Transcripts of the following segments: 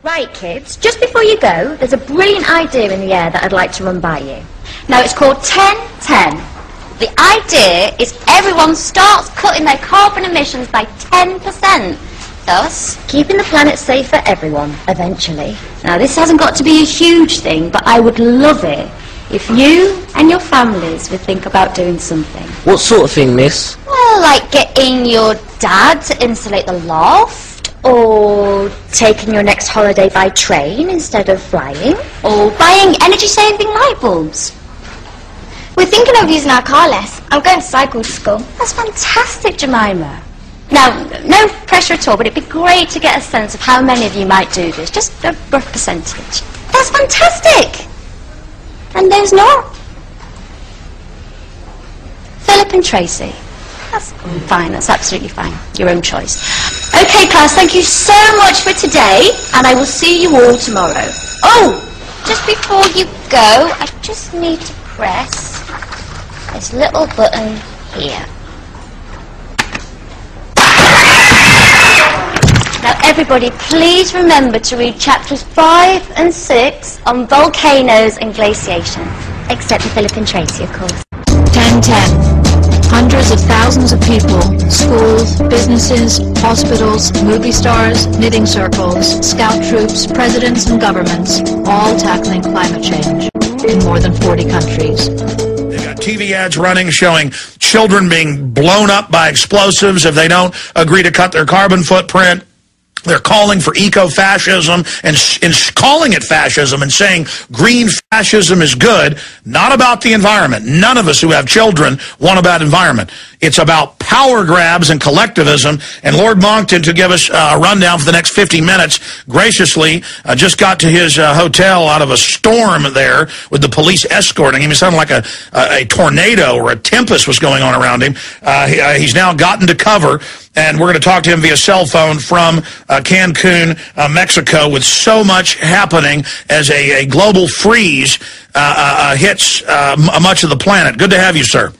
Right, kids, just before you go, there's a brilliant idea in the air that I'd like to run by you. Now, it's called 10-10. The idea is everyone starts cutting their carbon emissions by 10%, thus keeping the planet safe for everyone, eventually. Now, this hasn't got to be a huge thing, but I would love it if you and your families would think about doing something. What sort of thing, miss? Well, like getting your dad to insulate the loft, or taking your next holiday by train instead of flying, or buying energy-saving light bulbs. We're thinking of using our car less. I'm going to cycle to school. That's fantastic, Jemima. Now, no pressure at all, but it'd be great to get a sense of how many of you might do this. Just a rough percentage. That's fantastic! And there's not. Philip and Tracy. That's fine, that's absolutely fine. Your own choice. Okay, class, thank you so much for today, and I will see you all tomorrow. Oh, just before you go, I just need to press this little button here. Now, everybody, please remember to read chapters 5 and 6 on volcanoes and glaciation. Except for Philip and Tracy, of course. 10-10. Hundreds of thousands of people, schools, businesses, hospitals, movie stars, knitting circles, scout troops, presidents and governments, all tackling climate change in more than 40 countries. They've got TV ads running showing children being blown up by explosives if they don't agree to cut their carbon footprint. They're calling for eco-fascism and calling it fascism and saying green fascism is good, not about the environment. None of us who have children want about environment. It's about power grabs and collectivism. And Lord Monckton, to give us a rundown for the next 50 minutes, graciously just got to his hotel out of a storm there with the police escorting him. It sounded like a tornado or a tempest was going on around him. He's now gotten to cover, and we're going to talk to him via cell phone from Cancun, Mexico, with so much happening as a global freeze hits much of the planet. Good to have you, sir.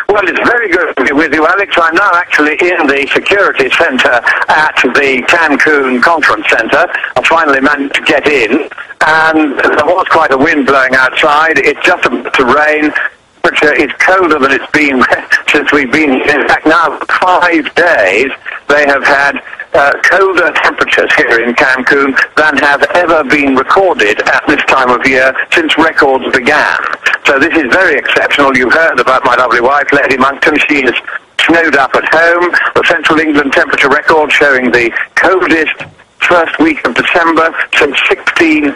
Well, it's very good to be with you, Alex. I'm now actually in the security center at the Cancun Conference Center. I finally managed to get in, and there was quite a wind blowing outside. It's just about to rain. It's colder than it's been since we've been here. In fact, now 5 days they have had colder temperatures here in Cancun than have ever been recorded at this time of year since records began. So this is very exceptional. You heard about my lovely wife, Lady Monckton. She is snowed up at home. The Central England temperature record showing the coldest first week of December since 1659,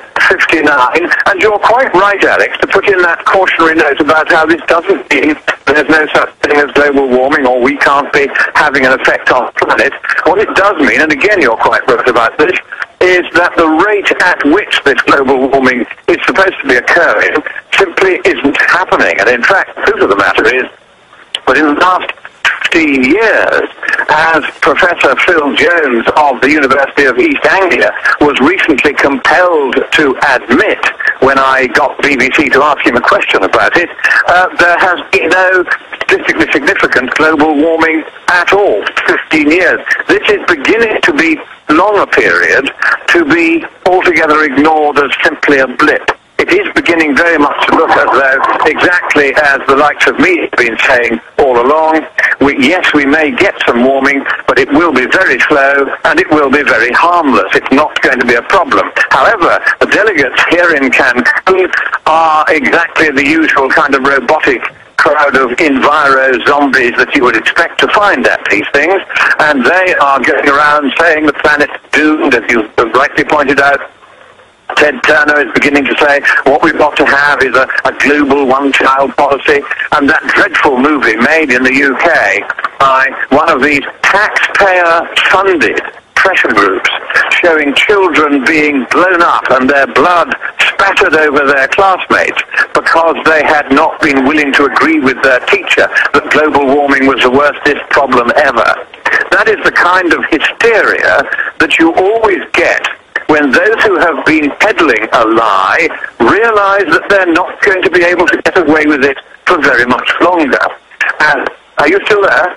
and you're quite right, Alex, to put in that cautionary note about how this doesn't mean there's no such thing as global warming or we can't be having an effect on the planet. What it does mean, and again you're quite right about this, is that the rate at which this global warming is supposed to be occurring simply isn't happening. And in fact, the truth of the matter is that in the last 15 years, as Professor Phil Jones of the University of East Anglia was recently compelled to admit when I got BBC to ask him a question about it, there has been no statistically significant global warming at all. 15 years. This is beginning to be long a period to be altogether ignored as simply a blip. It is beginning very much to look as though, exactly as the likes of me have been saying all along, yes, we may get some warming, but it will be very slow and it will be very harmless. It's not going to be a problem. However, the delegates here in Cancun are exactly the usual kind of robotic crowd of enviro zombies that you would expect to find at these things, and they are going around saying the planet's doomed, as you rightly pointed out. Ted Turner is beginning to say what we've got to have is a global one-child policy, and that dreadful movie made in the UK by one of these taxpayer-funded pressure groups showing children being blown up and their blood spattered over their classmates because they had not been willing to agree with their teacher that global warming was the worstest problem ever. That is the kind of hysteria that you always get when those who have been peddling a lie realize that they're not going to be able to get away with it for very much longer. And are you still there?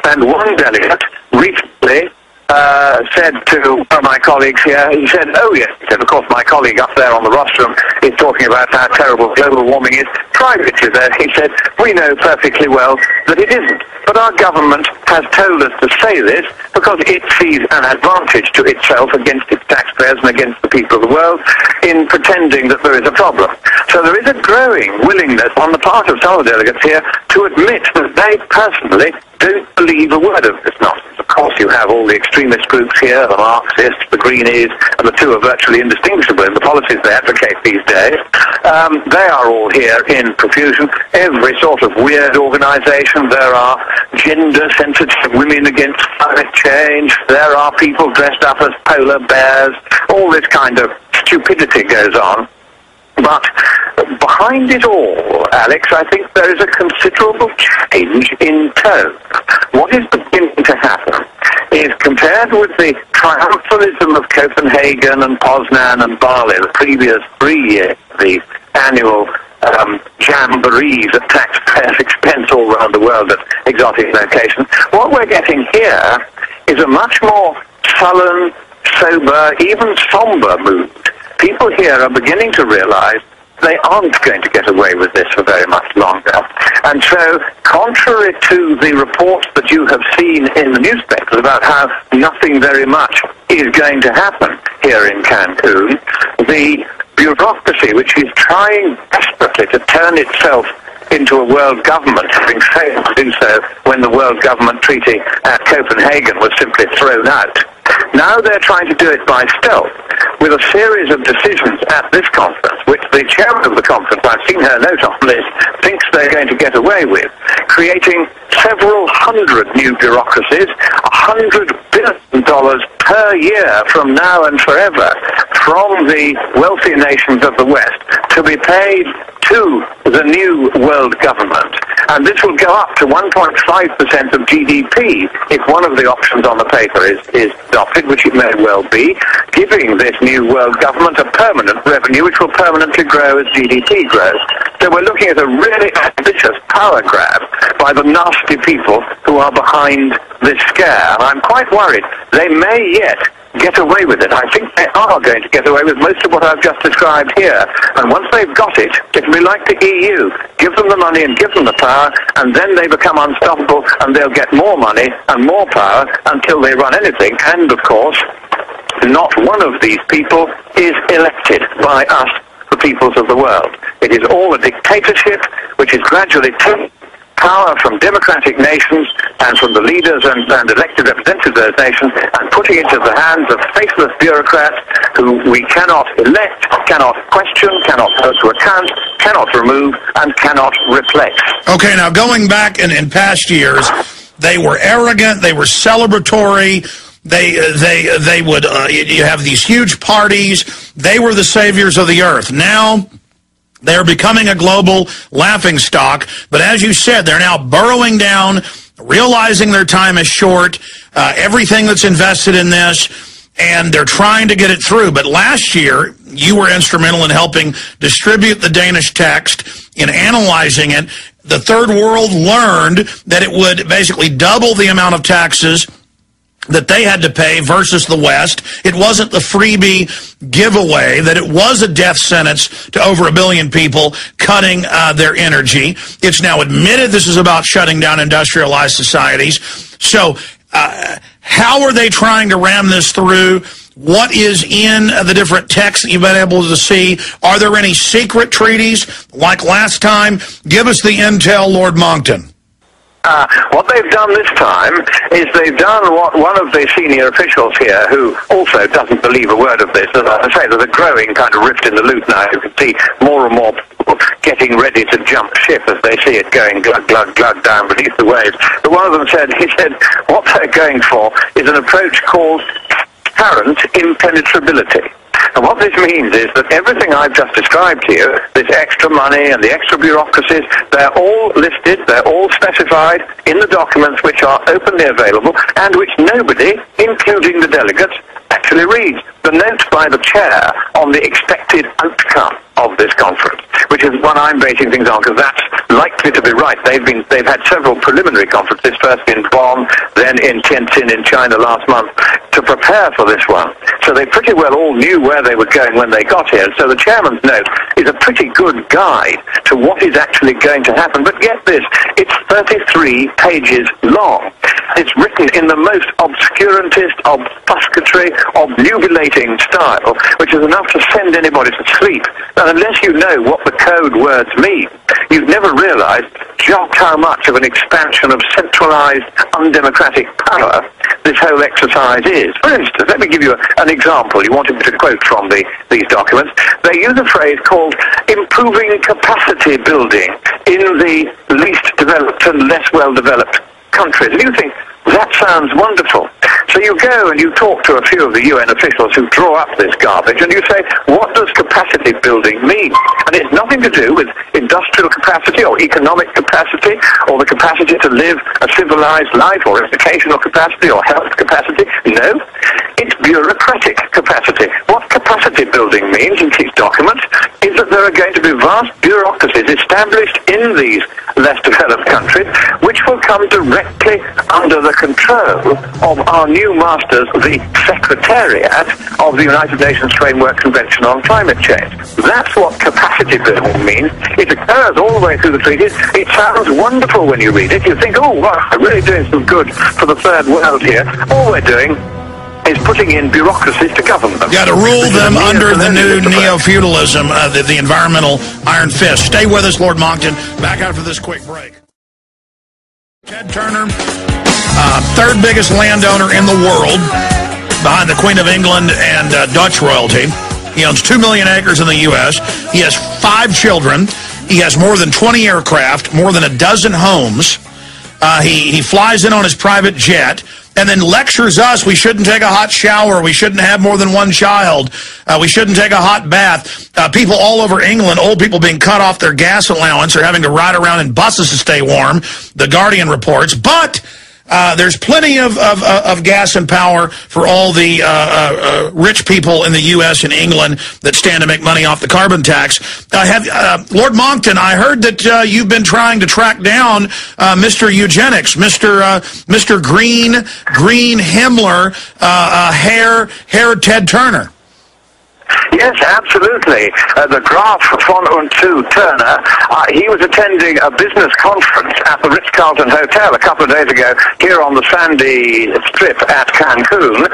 And one delegate recently said to one of my colleagues here, he said, oh yes, he said, of course my colleague up there on the rostrum is talking about how terrible global warming is. Privately there, he said, we know perfectly well that it isn't. But our government has told us to say this because it sees an advantage to itself against its taxpayers and against the people of the world in pretending that there is a problem. So there is a growing willingness on the part of some of the delegates here to admit that they personally don't believe a word of this nonsense. Of course, you have all the extremist groups here, the Marxists, the Greenies, and the two are virtually indistinguishable in the policies they advocate these days. They are all here in profusion. Every sort of weird organization. There are gender-sensitive women against climate change. There are people dressed up as polar bears. All this kind of stupidity goes on. But behind it all, Alex, I think there is a considerable change in tone. What is beginning to happen is, compared with the triumphalism of Copenhagen and Poznan and Bali, the previous 3 years, the annual jamborees at taxpayers' expense all around the world at exotic locations, what we're getting here is a much more sullen, sober, even somber mood. People here are beginning to realize they aren't going to get away with this for very much longer. And so, contrary to the reports that you have seen in the newspapers about how nothing very much is going to happen here in Cancun, the bureaucracy, which is trying desperately to turn itself into a world government, having failed to do so when the World Government Treaty at Copenhagen was simply thrown out. Now they're trying to do it by stealth with a series of decisions at this conference, which the chairman of the conference, I've seen her note on this, thinks they're going to get away with, creating several hundred new bureaucracies, $100 billion per year from now and forever from the wealthy nations of the West to be paid to the new world government. And this will go up to 1.5% of GDP if one of the options on the paper is adopted, which it may well be, giving this new world government a permanent revenue which will permanently grow as GDP grows. So we're looking at a really ambitious power grab by the nasty people who are behind this scare. And I'm quite worried they may yet get away with it. I think they are going to get away with most of what I've just described here. And once they've got it, it'll be like the EU. Give them the money and give them the power, and then they become unstoppable, and they'll get more money and more power until they run anything. And, of course, not one of these people is elected by us, the peoples of the world. It is all a dictatorship which is gradually taking power from democratic nations and from the leaders and elected representatives of those nations and putting it into the hands of faithless bureaucrats who we cannot elect, cannot question, cannot hold to account, cannot remove, and cannot replace. Okay, now going back in past years, they were arrogant, they were celebratory, they would, you have these huge parties, they were the saviors of the earth. Now, they're becoming a global laughingstock, but as you said, they're now burrowing down, realizing their time is short, everything that's invested in this, and they're trying to get it through. But last year, you were instrumental in helping distribute the Danish text, in analyzing it. The Third World learned that it would basically double the amount of taxes that they had to pay versus the West. It wasn't the freebie giveaway, that it was a death sentence to over 1 billion people cutting their energy. It's now admitted this is about shutting down industrialized societies. So how are they trying to ram this through? What is in the different texts that you've been able to see? Are there any secret treaties like last time? Give us the intel, Lord Monckton. What they've done this time is they've done what one of the senior officials here, who also doesn't believe a word of this, as I say, there's a growing kind of rift in the loop now. You can see more and more people getting ready to jump ship as they see it going glug, glug, glug down beneath the waves. But one of them said, he said, what they're going for is an approach called transparent impenetrability. And what this means is that everything I've just described to you, this extra money and the extra bureaucracies, they're all listed, they're all specified in the documents which are openly available and which nobody, including the delegates, actually reads. The note by the chair on the expected outcome of this conference. which is what I'm basing things on, because that's likely to be right. They've had several preliminary conferences, first in Bonn, then in Tianjin in China last month, to prepare for this one. So they pretty well all knew where they were going when they got here. So the chairman's note is a pretty good guide to what is actually going to happen. But get this, it's 33 pages long. It's written in the most obscurantist, obfuscatory, obnubilating style, which is enough to send anybody to sleep. And unless you know what the code words mean, you've never realized just how much of an expansion of centralized, undemocratic power this whole exercise is. For instance, let me give you an example. You wanted me to quote from these documents. They use a phrase called improving capacity building in the least developed and less well-developed countries. And you think, that sounds wonderful. So you go and you talk to a few of the UN officials who draw up this garbage, and you say, what does capacity building mean? And it's nothing to do with industrial capacity or economic capacity or the capacity to live a civilized life or educational capacity or health capacity. No, it's bureaucratic capacity. What capacity building means in these documents is that there are going to be vast bureaucracies established in these less developed countries, which will come directly under the control of our new masters, the Secretariat of the United Nations Framework Convention on Climate Change. That's what capacity building means. It occurs all the way through the treaties. It sounds wonderful when you read it. You think, oh, wow, we're really doing some good for the third world here. All we're doing is putting in bureaucracies to govern them. Yeah, to rule them under the new neo-feudalism, the environmental iron fist. Stay with us, Lord Monckton. Back after this quick break. Ted Turner, third biggest landowner in the world, behind the Queen of England and Dutch royalty. He owns 2 million acres in the U.S. He has 5 children. He has more than 20 aircraft, more than a dozen homes. He flies in on his private jet and then lectures us we shouldn't take a hot shower, we shouldn't have more than one child, we shouldn't take a hot bath. People all over England, old people being cut off their gas allowance or having to ride around in buses to stay warm, The Guardian reports. But there's plenty of gas and power for all the rich people in the U.S. and England that stand to make money off the carbon tax. Lord Monckton, I heard that you've been trying to track down Mr. Eugenics, Mr. Green Himmler, hair Ted Turner. Yes, absolutely. The Graf von und zu Turner, he was attending a business conference at the Ritz-Carlton Hotel a couple of days ago here on the sandy strip at Cancun,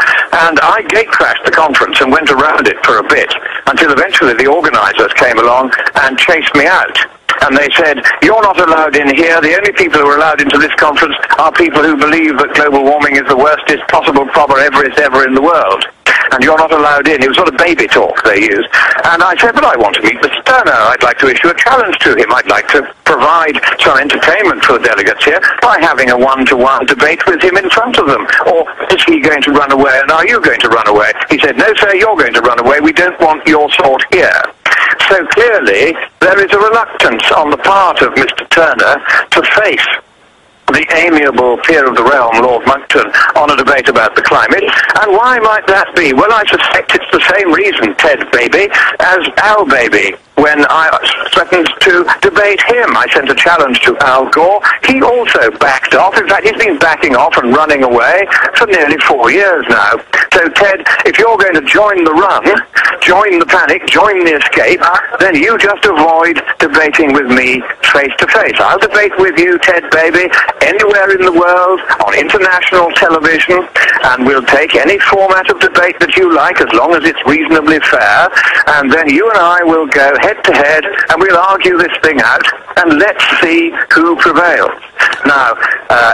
and I gate-crashed the conference and went around it for a bit until eventually the organizers came along and chased me out. And they said, you're not allowed in here. The only people who are allowed into this conference are people who believe that global warming is the worstest possible problem ever in the world. And you're not allowed in. It was sort of baby talk they used. And I said, but I want to meet Mr. Turner. I'd like to issue a challenge to him. I'd like to provide some entertainment for the delegates here by having a one-to-one debate with him in front of them. Or is he going to run away and are you going to run away? He said, no, sir, you're going to run away. We don't want your sort here. So clearly, there is a reluctance on the part of Mr. Turner to face the amiable peer of the realm, Lord Monckton, on a debate about the climate. And why might that be? Well, I suspect it's the same reason, Ted Baby, as Al Baby. When I threatened to debate him, I sent a challenge to Al Gore. He also backed off. In fact, he's been backing off and running away for nearly 4 years now. So, Ted, if you're going to join the run, join the panic, join the escape, then you just avoid debating with me face to face. I'll debate with you, Ted Baby, anywhere in the world, on international television, and we'll take any format of debate that you like as long as it's reasonably fair, and then you and I will go head-to-head, and we'll argue this thing out, and let's see who prevails. Now,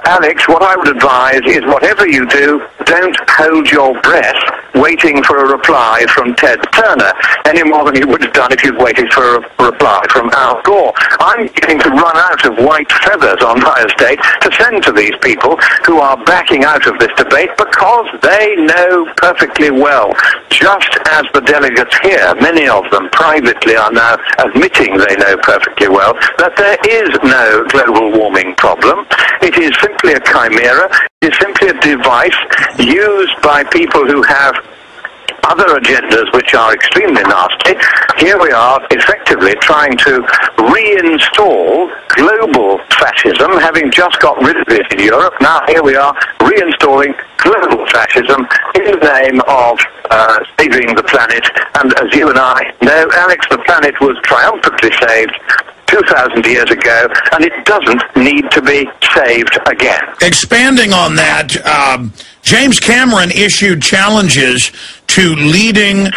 Alex, what I would advise is whatever you do, don't hold your breath waiting for a reply from Ted Turner, any more than you would have done if you'd waited for a reply from Al Gore. I'm getting to run out of white feathers on my estate to send to these people who are backing out of this debate because they know perfectly well, just as the delegates here, many of them privately are now admitting they know perfectly well, that there is no global warming problem. It is simply a chimera. It is simply a device used by people who have other agendas which are extremely nasty. Here we are effectively trying to reinstall global fascism, having just got rid of it in Europe. Now here we are reinstalling global fascism in the name of saving the planet. And as you and I know, Alex, the planet was triumphantly saved 2,000 years ago, and it doesn't need to be saved again. Expanding on that, James Cameron issued challenges to leading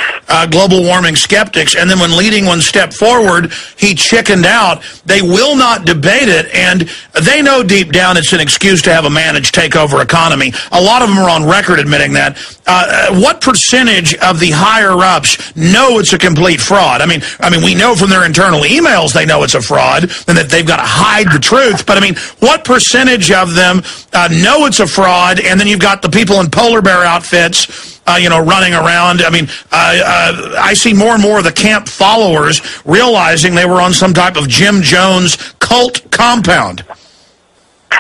global warming skeptics, and then when leading one step forward, he chickened out. They will not debate it, and they know deep down it's an excuse to have a managed takeover economy. A lot of them are on record admitting that. What percentage of the higher-ups know it's a complete fraud? I mean, we know from their internal emails they know it's a fraud, and that they've got to hide the truth, but I mean, what percentage of them know it's a fraud, and then you've got the people in polar bear outfits running around. I mean, I see more and more of the camp followers realizing they were on some type of Jim Jones cult compound.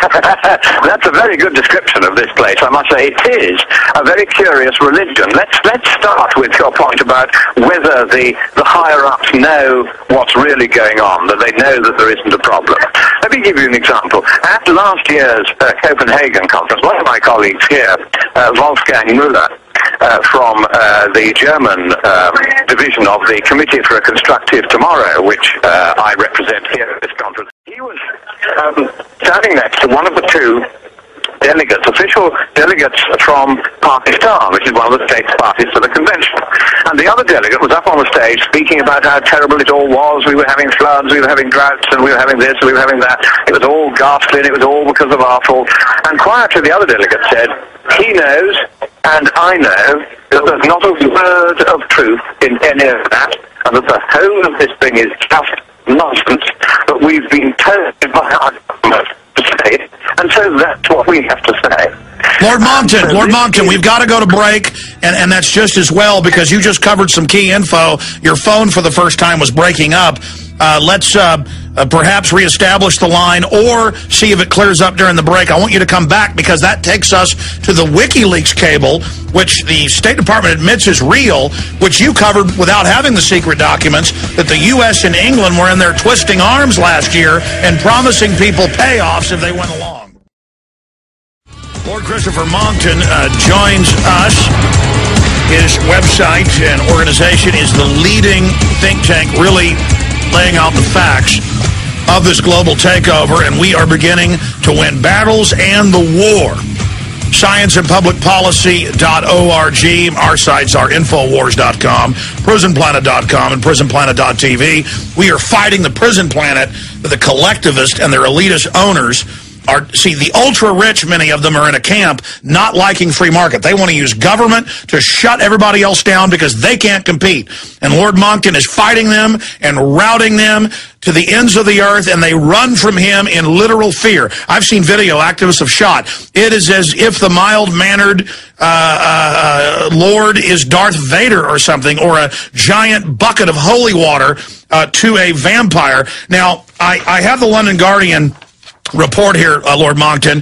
That's a very good description of this place, I must say. It is a very curious religion. Let's start with your point about whether the higher-ups know what's really going on, that they know that there isn't a problem. Let me give you an example. At last year's Copenhagen conference, one of my colleagues here, Wolfgang Müller, from the German division of the Committee for a Constructive Tomorrow, which I represent here at this conference, he was standing next to one of the two delegates, official delegates from Pakistan, which is one of the state parties to the convention. And the other delegate was up on the stage speaking about how terrible it all was. We were having floods, we were having droughts, and we were having this, and we were having that. It was all ghastly, and it was all because of our fault. And quietly the other delegate said, he knows, and I know, that there's not a word of truth in any of that, and that the whole of this thing is just nonsense, but we've been told by our government to say it, and so that's what we have to say. Lord Monckton, we've got to go to break, and that's just as well, because you just covered some key info. Your phone for the first time was breaking up. Let's perhaps reestablish the line or see if it clears up during the break. I want you to come back, because that takes us to the WikiLeaks cable, which the State Department admits is real, which you covered without having the secret documents, that the U.S. and England were in there twisting arms last year and promising people payoffs if they went along. Lord Christopher Monckton joins us. His website and organization is the leading think tank, really laying out the facts of this global takeover, and we are beginning to win battles and the war. Scienceandpublicpolicy.org. Our sites are Infowars.com, PrisonPlanet.com, and PrisonPlanet.tv. We are fighting the prison planet, the collectivist and their elitist owners. See, the ultra-rich, many of them are in a camp not liking free market. They want to use government to shut everybody else down because they can't compete. And Lord Monckton is fighting them and routing them to the ends of the earth, and they run from him in literal fear. I've seen video activists have shot. It is as if the mild-mannered Lord is Darth Vader or something, or a giant bucket of holy water to a vampire. Now, I have the London Guardian report here, Lord Monckton,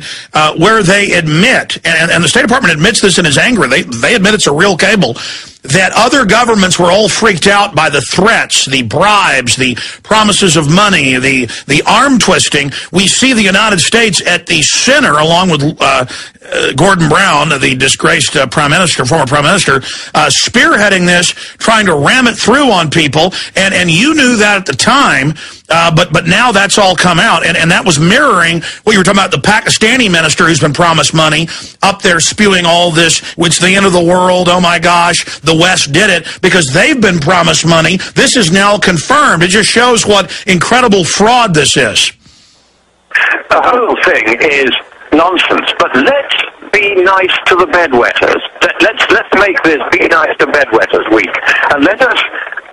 where they admit, and the State Department admits this in his anger, they admit it's a real cable, that other governments were all freaked out by the threats, the bribes, the promises of money, the arm twisting. We see the United States at the center, along with Gordon Brown, the disgraced former Prime Minister, spearheading this, trying to ram it through on people, and you knew that at the time, but now that's all come out, and that was mirroring what you were talking about, the Pakistani minister who's been promised money, up there spewing all this, it's the end of the world, oh my gosh, the West did it, because they've been promised money. This is now confirmed. It just shows what incredible fraud this is. The whole thing is nonsense, but let's be nice to the bedwetters. Let's make this Be Nice to Bedwetters week, and let us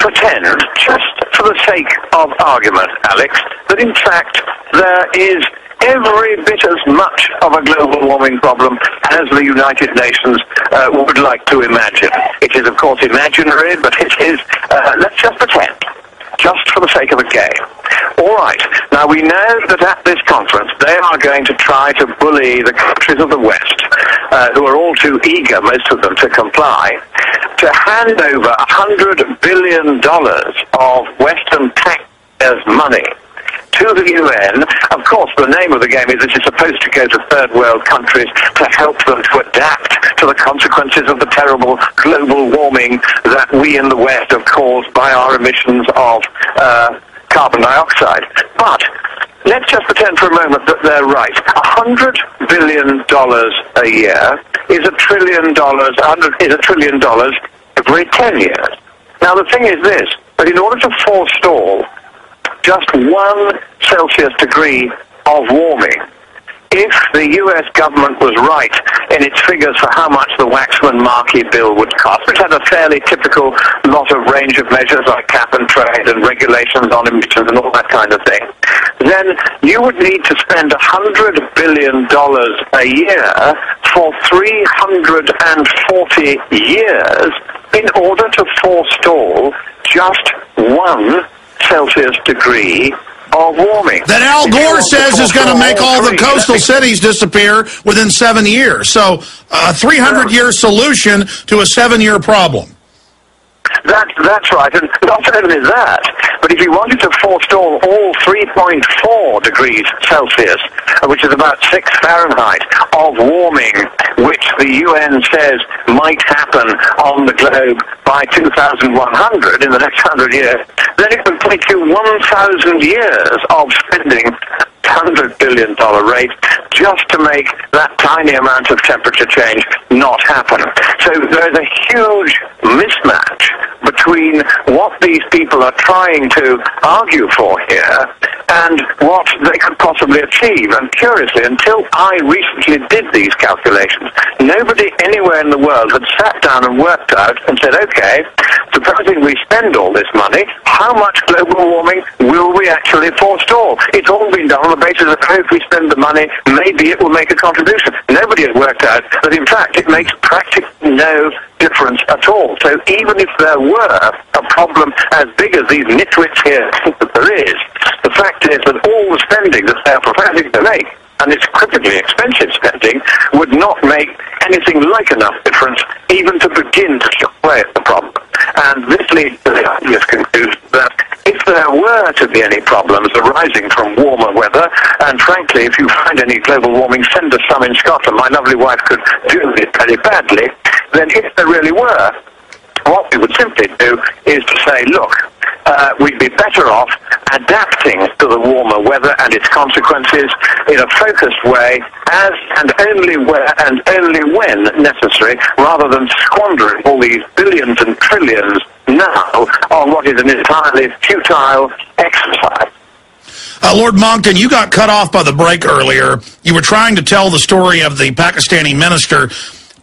pretend, just for the sake of argument, Alex, that in fact there is every bit as much of a global warming problem as the United Nations would like to imagine. It is, of course, imaginary, but it is, let's just pretend, just for the sake of a game. All Right. Now, we know that at this conference, they are going to try to bully the countries of the West, who are all too eager, most of them, to comply, to hand over $100 billion of Western taxpayers' money to the UN. Of course, the name of the game is this is supposed to go to third world countries to help them to adapt to the consequences of the terrible global warming that we in the West have caused by our emissions of carbon dioxide. But let's just pretend for a moment that they're right. $100 billion a year is $1 trillion every 10 years. Now, the thing is this, that in order to forestall just 1 Celsius degree of warming, if the US government was right in its figures for how much the Waxman-Markey bill would cost, which had a fairly typical lot of range of measures like cap and trade and regulations on emissions and all that kind of thing, then you would need to spend $100 billion a year for 340 years in order to forestall just 1 Celsius degree of warming. That Al Gore says is going to make all the coastal cities disappear within 7 years. So a 300-year solution to a 7-year problem. That's right, and not only that, but if you wanted to forestall all 3.4 degrees Celsius, which is about 6 Fahrenheit, of warming, which the UN says might happen on the globe by 2100, in the next 100 years, then it would take you 1,000 years of spending $100 billion rate just to make that tiny amount of temperature change not happen. So there's a huge mismatch between what these people are trying to argue for here and what they could possibly achieve. And curiously, until I recently did these calculations, nobody anywhere in the world had sat down and worked out and said, okay, supposing we spend all this money, how much global warming will we actually forestall? It's all been done on the basis that if we spend the money, maybe it will make a contribution. Nobody has worked out that, in fact, it makes practically no difference at all. So even if there were a problem as big as these nitwits here think that there is, the fact is that all the spending that they're proposing to make, and it's critically expensive spending, would not make anything like enough difference even to begin to chip away at the problem. And this leads to the obvious conclusion that if there were to be any problems arising from warmer weather, and frankly, if you find any global warming, send us some in Scotland. My lovely wife could do it very badly. Then if there really were, what we would simply do is to say, look, we'd be better off adapting to the warmer weather and its consequences in a focused way, as and only where and only when necessary, rather than squandering all these billions and trillions now on what is an entirely futile exercise. Lord Monckton, you got cut off by the break earlier. You were trying to tell the story of the Pakistani minister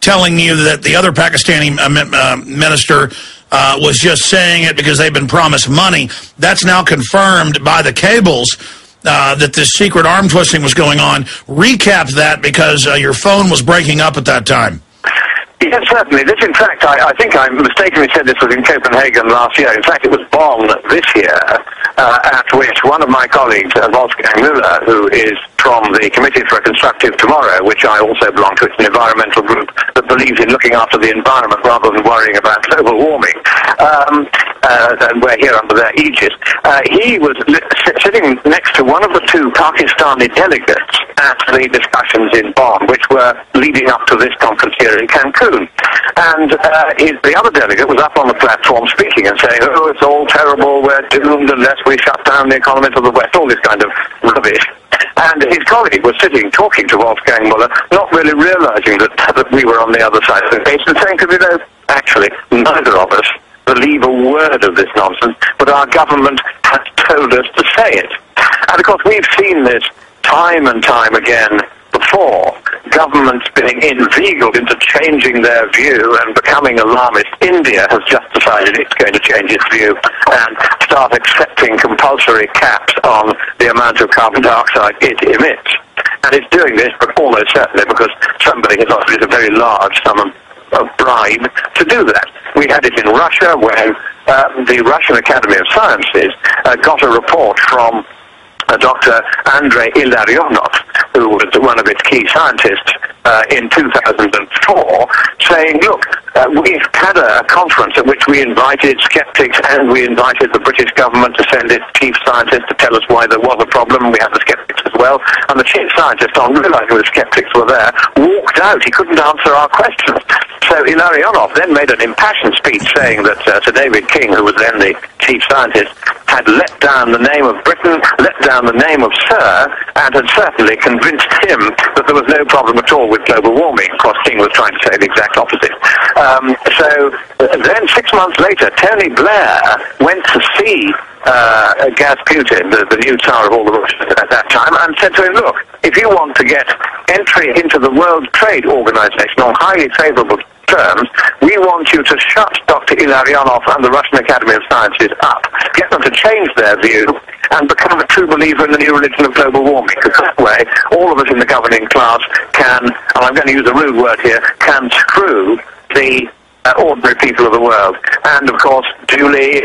telling you that the other Pakistani minister was just saying it because they've been promised money. That's now confirmed by the cables that this secret arm twisting was going on. Recap that, because your phone was breaking up at that time. Yes, certainly. This, in fact, I think I mistakenly said this was in Copenhagen last year. In fact, it was Bonn this year, at which one of my colleagues, Wolfgang Müller, who is from the Committee for a Constructive Tomorrow, which I also belong to, it's an environmental group that believes in looking after the environment rather than worrying about global warming, and we're here under their aegis. He was sitting next to one of the 2 Pakistani delegates at the discussions in Bonn, which were leading up to this conference here in Cancun. And the other delegate was up on the platform speaking and saying, oh, it's all terrible, we're doomed unless we shut down the economies of the West, all this kind of rubbish. And his colleague was sitting talking to Wolfgang Müller, not really realizing that we were on the other side of the case, and saying, you know, actually, neither of us believe a word of this nonsense, but our government has told us to say it. And of course, we've seen this time and time again before, governments being inveigled into changing their view and becoming alarmist. India has just decided it's going to change its view and start accepting compulsory caps on the amount of carbon dioxide it emits. And it's doing this, but almost certainly because somebody has offered a very large sum of bribe to do that. We had it in Russia when the Russian Academy of Sciences got a report from Dr. Andrei Ilarionov, who was one of its key scientists in 2004, saying, look, we've had a conference at which we invited skeptics and we invited the British government to send its chief scientist to tell us why there was a problem. We had the skeptics as well. And the chief scientist, on realizing the skeptics were there, walked out. He couldn't answer our questions. So Ilarionov then made an impassioned speech saying that Sir David King, who was then the chief scientist, had let down the name of Britain, let down the name of Sir, and had certainly convinced him that there was no problem at all with global warming. Of course, King was trying to say the exact opposite. So then 6 months later, Tony Blair went to see Gaz Putin, the new Tsar of all the Russians at that time, and said to him, look, if you want to get entry into the World Trade Organization on highly favorable terms, we want you to shut Dr. Ilarionov and the Russian Academy of Sciences up. Get them to change their view and become a true believer in the new religion of global warming. Because that way, all of us in the governing class can, and I'm going to use a rude word here, can screw the ordinary people of the world. And of course, duly,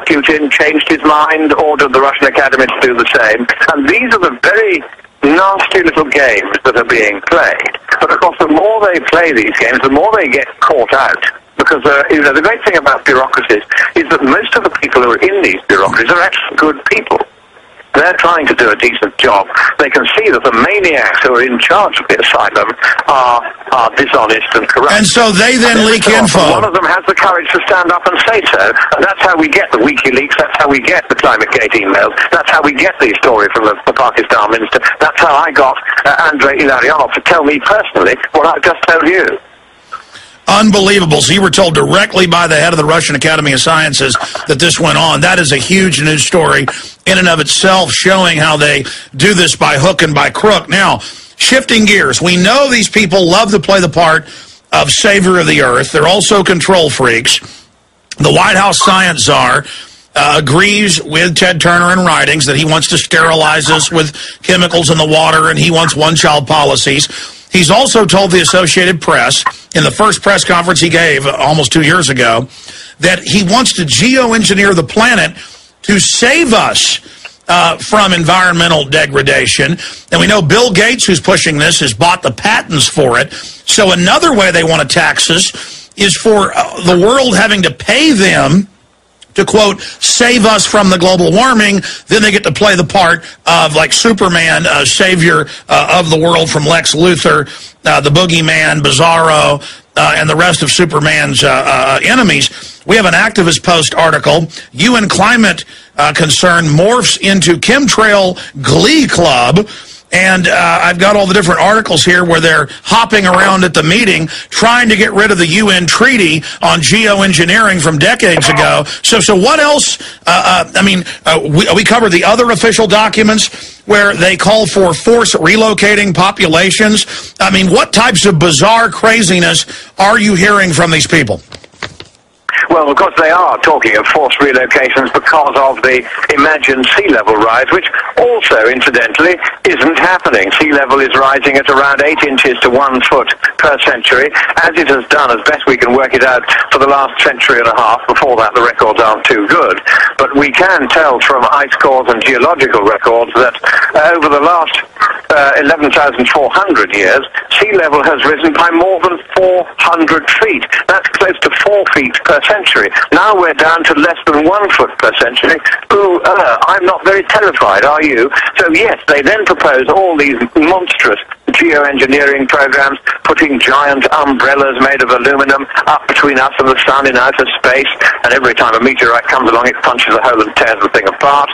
Putin changed his mind, ordered the Russian Academy to do the same. And these are the very nasty little games that are being played. But of course, the more they play these games, the more they get caught out. Because, the great thing about bureaucracies is that most of the people who are in these bureaucracies are actually good people. They're trying to do a decent job. They can see that the maniacs who are in charge of the asylum are dishonest and corrupt. And so they then leak info. One of them has the courage to stand up and say so. And that's how we get the WikiLeaks. That's how we get the ClimateGate emails. That's how we get the story from the Pakistan minister. That's how I got Andrei Ilarionov to tell me personally what I've just told you. Unbelievable. So you were told directly by the head of the Russian Academy of Sciences that this went on. That is a huge news story in and of itself, showing how they do this by hook and by crook. Now, shifting gears, we know these people love to play the part of savior of the earth. They're also control freaks. The White House science czar agrees with Ted Turner in writings that he wants to sterilize us with chemicals in the water, and he wants one-child policies. He's also told the Associated Press in the first press conference he gave almost 2 years ago that he wants to geoengineer the planet to save us from environmental degradation. And we know Bill Gates, who's pushing this, has bought the patents for it. So another way they want to tax us is for the world having to pay them to, quote, save us from the global warming. Then they get to play the part of, like, Superman, savior of the world from Lex Luthor, the boogeyman, Bizarro, and the rest of Superman's enemies. We have an activist post article. UN climate concern morphs into chemtrail glee club. And I've got all the different articles here where they're hopping around at the meeting trying to get rid of the UN treaty on geoengineering from decades ago. So what else? We covered the other official documents where they call for force relocating populations. I mean, what types of bizarre craziness are you hearing from these people? Well, of course, they are talking of forced relocations because of the imagined sea level rise, which also, incidentally, isn't happening. Sea level is rising at around 8 inches to 1 foot per century, as it has done, as best we can work it out, for the last century and a half. Before that, the records aren't too good. But we can tell from ice cores and geological records that over the last 11,400 years, sea level has risen by more than 400 feet. That's close to 4 feet per century. Now we're down to less than 1 foot per century. Ooh, I'm not very terrified, are you? So yes, they then propose all these monstrous geoengineering programs, putting giant umbrellas made of aluminum up between us and the sun in outer space, and every time a meteorite comes along it punches a hole and tears the thing apart.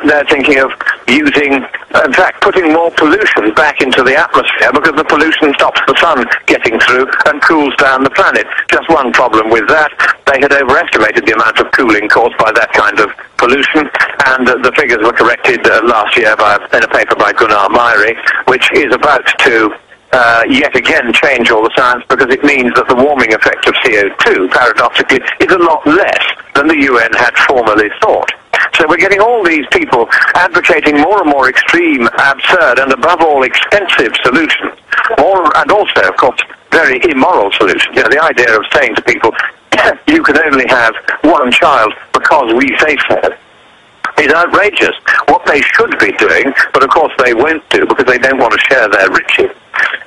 They're thinking of using, in fact, putting more pollution back into the atmosphere because the pollution stops the sun getting through and cools down the planet. Just one problem with that, they had overestimated the amount of cooling caused by that kind of pollution, and the figures were corrected last year in a paper by Gunnar Myhre, which is about to yet again change all the science, because it means that the warming effect of CO2, paradoxically, is a lot less than the UN had formerly thought. So we're getting all these people advocating more and more extreme, absurd, and above all expensive solutions, and also, of course, very immoral solutions. You know, the idea of saying to people, you can only have one child because we say so. is outrageous. What they should be doing, but of course they won't do because they don't want to share their riches,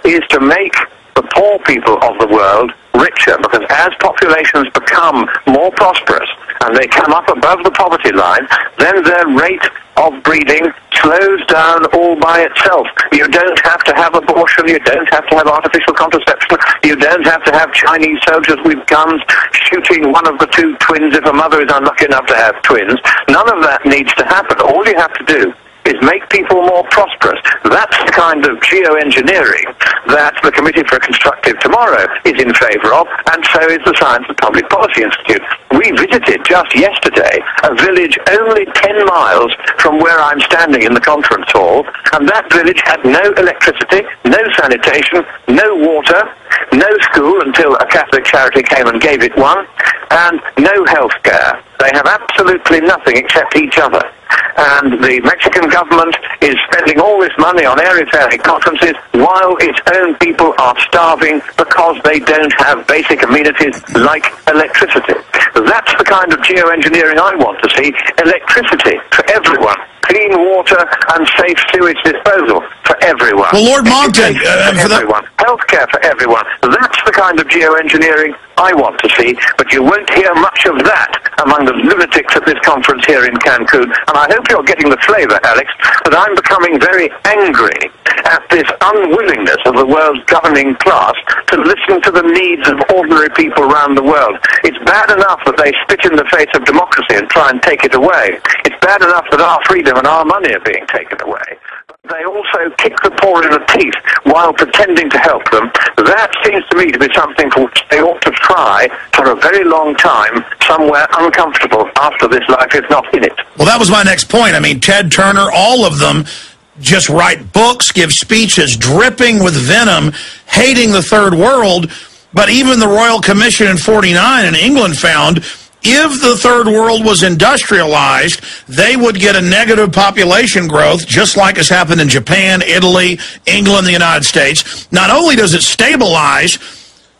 is to make the poor people of the world richer, because as populations become more prosperous and they come up above the poverty line, then their rate of breeding slows down all by itself. You don't have to have abortion, you don't have to have artificial contraception, you don't have to have Chinese soldiers with guns shooting one of the two twins if a mother is unlucky enough to have twins. None of that needs to happen. All you have to do is make people more prosperous. That's the kind of geoengineering that the Committee for a Constructive Tomorrow is in favour of, and so is the Science and Public Policy Institute. We visited just yesterday a village only 10 miles from where I'm standing in the conference hall, and that village had no electricity, no sanitation, no water, no school until a Catholic charity came and gave it one, and no health care. They have absolutely nothing except each other. And the Mexican government is spending all this money on airy-fairy conferences while its own people are starving because they don't have basic amenities like electricity. That's the kind of geoengineering I want to see. Electricity for everyone. Clean water and safe sewage disposal for everyone. Well, Lord Monckton, for everyone. Healthcare for everyone. That's the kind of geoengineering I want to see, but you won't hear much of that among the lunatics at this conference here in Cancun. And I hope you're getting the flavour, Alex, that I'm becoming very angry at this unwillingness of the world's governing class to listen to the needs of ordinary people around the world. It's bad enough that they spit in the face of democracy and try and take it away. It's bad enough that our freedom and our money are being taken away. They also kick the poor in the teeth while pretending to help them. That seems to me to be something for which they ought to try for a very long time, somewhere uncomfortable after this life, if not in it. Well, that was my next point. I mean, Ted Turner, all of them just write books, give speeches dripping with venom, hating the third world. But even the Royal Commission in '49 in England found if the third world was industrialized, they would get a negative population growth, just like has happened in Japan, Italy, England, the United States. Not only does it stabilize,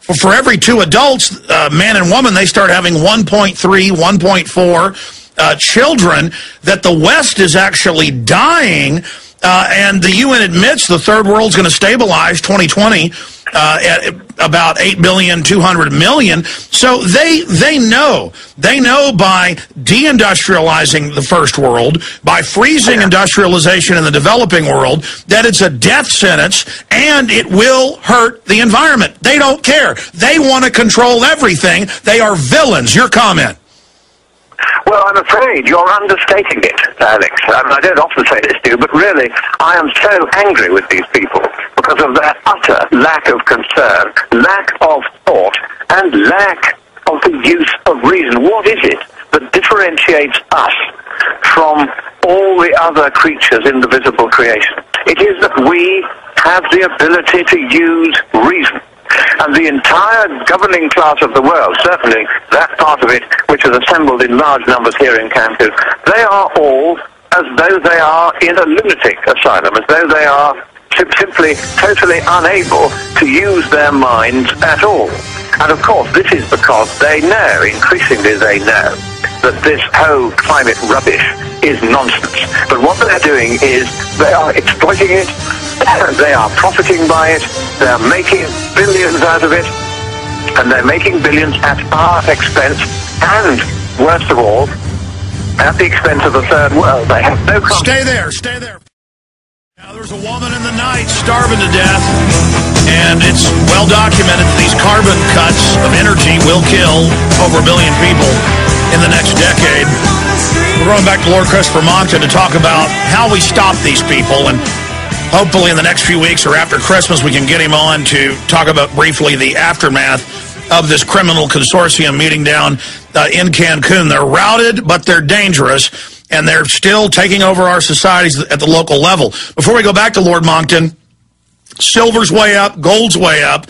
for every two adults, man and woman, they start having 1.3, 1.4 children, that the West is actually dying. And the UN admits the third world's going to stabilize 2020 at about 8,200,000,000. So they know by deindustrializing the first world, by freezing industrialization in the developing world, that it's a death sentence and it will hurt the environment. They don't care. They want to control everything. They are villains. Your comment? Well, I'm afraid you're understating it, Alex. I don't often say this to you, but really, I am so angry with these people because of their utter lack of concern, lack of thought, and lack of the use of reason. What is it that differentiates us from all the other creatures in the visible creation? It is that we have the ability to use reason. And the entire governing class of the world, certainly that part of it which is assembled in large numbers here in Cancun, they are all as though they are in a lunatic asylum, as though they are simply totally unable to use their minds at all. And of course, this is because they know, increasingly they know, that this whole climate rubbish is nonsense. But what they're doing is they are exploiting it, they are profiting by it, they're making billions out of it, and they're making billions at our expense, and, worst of all, at the expense of the third world. They have no concept. Stay there, stay there. Now, there's a woman in the night starving to death, and it's well documented that these carbon cuts of energy will kill over 1 billion people in the next decade. We're going back to Lord Christopher Monckton to talk about how we stop these people, and hopefully in the next few weeks or after Christmas we can get him on to talk about briefly the aftermath of this criminal consortium meeting down in Cancun. They're routed, but they're dangerous, and they're still taking over our societies at the local level. Before we go back to Lord Monckton, silver's way up, gold's way up.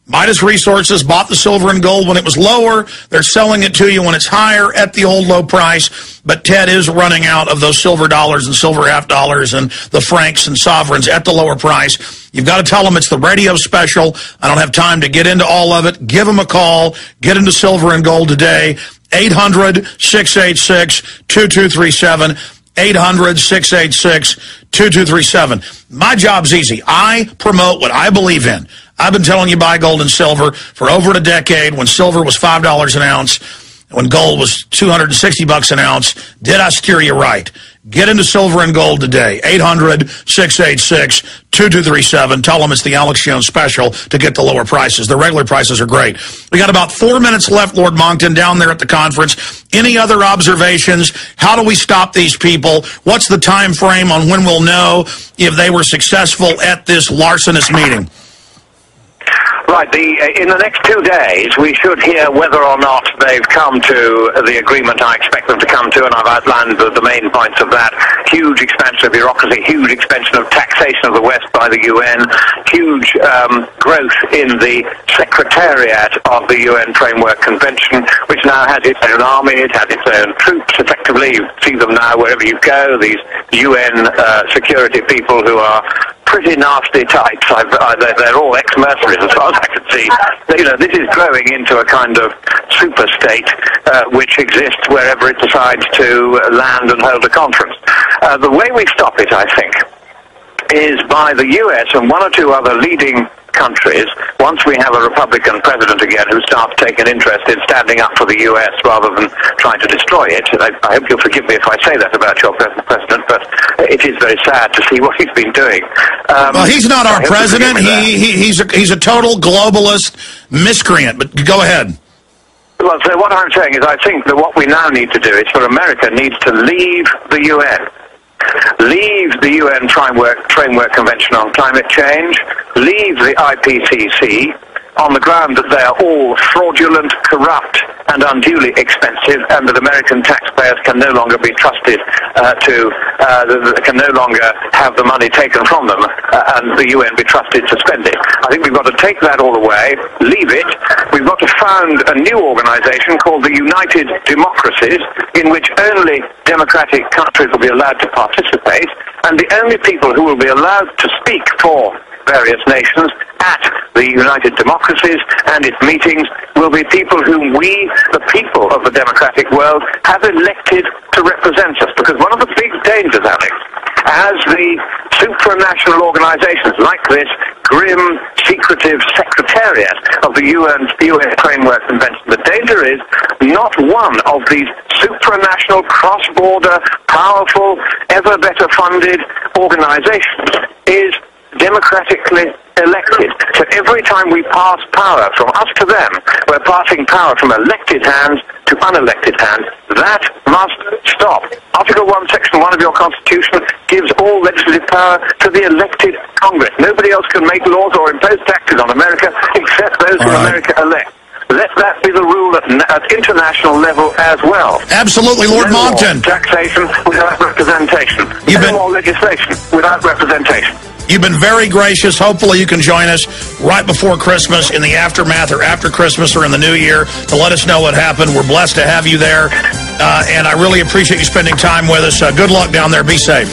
Midas Resources bought the silver and gold when it was lower. They're selling it to you when it's higher at the old low price. But Ted is running out of those silver dollars and silver half dollars and the francs and sovereigns at the lower price. You've got to tell them it's the radio special. I don't have time to get into all of it. Give them a call. Get into silver and gold today. 800-686-2237. 800-686-2237. My job's easy. I promote what I believe in. I've been telling you buy gold and silver for over a decade when silver was $5 an ounce, when gold was $260 an ounce. Did I steer you right? Get into silver and gold today. 800-686-2237. Tell them it's the Alex Jones special to get the lower prices. The regular prices are great. We got about 4 minutes left, Lord Monckton, down there at the conference. Any other observations? How do we stop these people? What's the time frame on when we'll know if they were successful at this larcenous meeting? Right, in the next 2 days, we should hear whether or not they've come to the agreement I expect them to come to, and I've outlined the main points of that. Huge expansion of bureaucracy, huge expansion of taxation of the West by the UN, huge growth in the Secretariat of the UN Framework Convention, which now has its own army, it has its own troops, effectively. You see them now wherever you go, these UN security people who are pretty nasty types. They're all ex-mercenaries as far as I can see. You know, this is growing into a kind of super state which exists wherever it decides to land and hold a conference. The way we stop it, I think, is by the US and one or two other leading countries, once we have a Republican president again who starts taking interest in standing up for the US rather than trying to destroy it. I hope you'll forgive me if I say that about your president, but it is very sad to see what he's been doing. Well, he's not our president. He's a total globalist miscreant, but go ahead. Well, so what I'm saying is I think that what we now need to do is for America needs to leave the UN. Leave the UN Framework Convention on Climate Change, leave the IPCC on the ground that they are all fraudulent, corrupt, and unduly expensive, and that American taxpayers can no longer be trusted can no longer have the money taken from them, and the UN be trusted to spend it. I think we've got to take that all away, leave it. We've got to found a new organization called the United Democracies, in which only democratic countries will be allowed to participate, and the only people who will be allowed to speak for various nations at the United Democracies and its meetings will be people whom we, the people of the democratic world, have elected to represent us. Because one of the big dangers, Alex, as the supranational organizations like this grim, secretive secretariat of the UN Framework Convention, the danger is not one of these supranational, cross-border, powerful, ever better funded organizations is democratically elected. So every time we pass power from us to them, we're passing power from elected hands to unelected hands. That must stop. Article 1, Section 1 of your Constitution gives all legislative power to the elected Congress. Nobody else can make laws or impose taxes on America except those who America elects. Let that be the rule at international level as well. Absolutely, Lord Monckton. Taxation without representation. No more legislation without representation. You've been very gracious. Hopefully you can join us right before Christmas, in the aftermath or after Christmas or in the new year, to let us know what happened. We're blessed to have you there, and I really appreciate you spending time with us. Good luck down there. Be safe.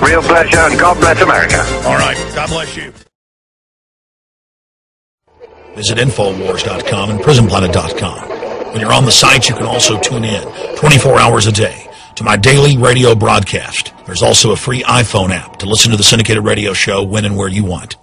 Real pleasure, and God bless America. All right. God bless you. Visit Infowars.com and PrisonPlanet.com. When you're on the site, you can also tune in 24 hours a day to my daily radio broadcast. There's also a free iPhone app to listen to the syndicated radio show when and where you want.